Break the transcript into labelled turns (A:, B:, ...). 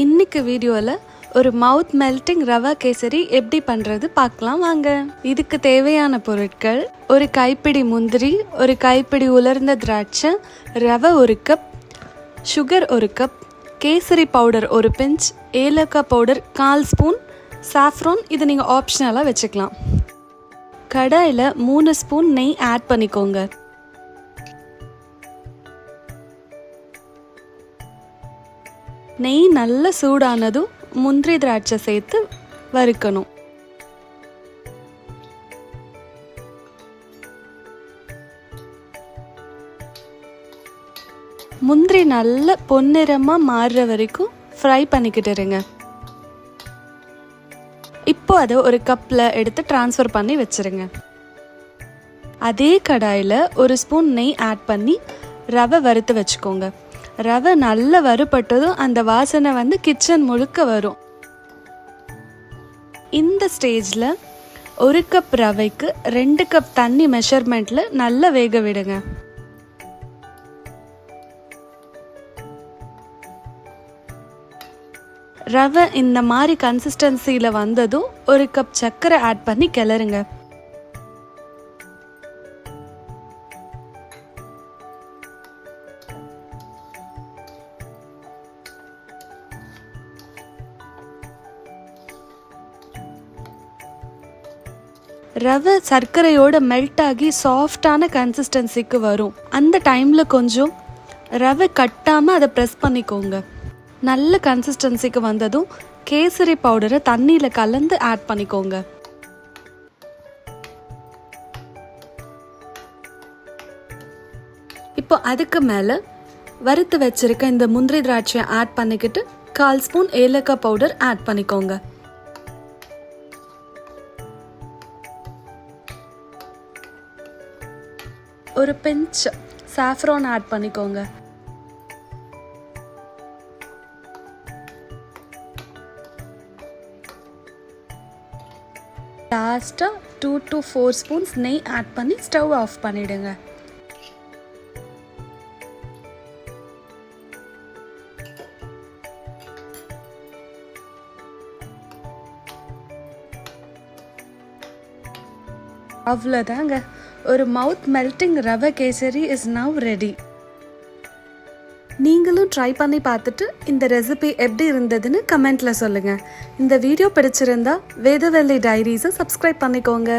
A: இன்னைக்கு வீடியோவில் ஒரு மவுத் மெல்டிங் ரவா கேசரி எப்படி பண்ணுறது பார்க்கலாம் வாங்க. இதுக்கு தேவையான பொருட்கள்: ஒரு கைப்பிடி முந்திரி, ஒரு கைப்பிடி உலர்ந்த திராட்சை, ரவை 1 cup, sugar 1 cup, kesari powder 1 pinch, ஏலக்காய் பவுடர் 1/4 ஸ்பூன், சாஃப்ரான் இது நீங்கள் ஆப்ஷனலாக வச்சுக்கலாம். கடாயில் 3 ஸ்பூன் நெய் ஆட் பண்ணிக்கோங்க. நெய் நல்லா சூடானதும் முந்திரி திராட்சை சேர்த்து வறுக்கணும். முந்திரி நல்ல பொன்னிறமாக மாறுற வரைக்கும் ஃப்ரை பண்ணிக்கிட்டு இருங்க. இப்போ அதை ஒரு கப்பில் எடுத்து ட்ரான்ஸ்ஃபர் பண்ணி வச்சுருங்க. அதே கடாயில் 1 ஸ்பூன் நெய் ஆட் பண்ணி ரவை வறுத்து வச்சுக்கோங்க. ரவை நல்லா வறுபட்டதும் அந்த வாசனை கிச்சன் முழுக்க வரும். இந்த ஸ்டேஜில் 1 கப் ரவைக்கு 2 கப் தண்ணி மெஷர்மெண்ட்டில் நல்லா வேக விடுங்க. ரவை இந்த மாதிரி கன்சிஸ்டன்சியில் வந்ததும் 1 கப் சர்க்கரை ஆட் பண்ணி கிளறுங்க. ரவை சர்க்கரையோட மெல்ட் ஆகி சாஃப்டான கன்சிஸ்டன்சிக்கு வரும். அந்த டைமில் கொஞ்சம் ரவை கட்டாமல் அதை ப்ரெஸ் பண்ணிக்கோங்க. நல்ல கன்சிஸ்டன்சிக்கு வந்ததும் கேசரி பவுடரை தண்ணியில் கலந்து ஆட் பண்ணிக்கோங்க. இப்போ அதுக்கு மேலே வறுத்து வச்சிருக்க இந்த முந்திரி திராட்சையை ஆட் பண்ணிக்கிட்டு 1/4 ஸ்பூன் ஏலக்காய் பவுடர் ஆட் பண்ணிக்கோங்க. ஒரு பிஞ்ச் சாஃப்ரான் ஆட் பண்ணிக்கோங்க. லாஸ்ட்டாக 2 to 4 ஸ்பூன்ஸ் நெய் ஆட் பண்ணி ஸ்டவ் ஆஃப் பண்ணிடுங்க. அவ்வளோதாங்க, ஒரு மவுத் மெல்டிங் ரவை கேசரி இஸ் நவ் ரெடி. நீங்களும் ட்ரை பண்ணி பார்த்துட்டு இந்த ரெசிபி எப்படி இருந்ததுன்னு கமெண்ட்டில் சொல்லுங்கள். இந்த வீடியோ பிடிச்சிருந்தா வேதவல்லி டைரிஸை சப்ஸ்கிரைப் பண்ணிக்கோங்க.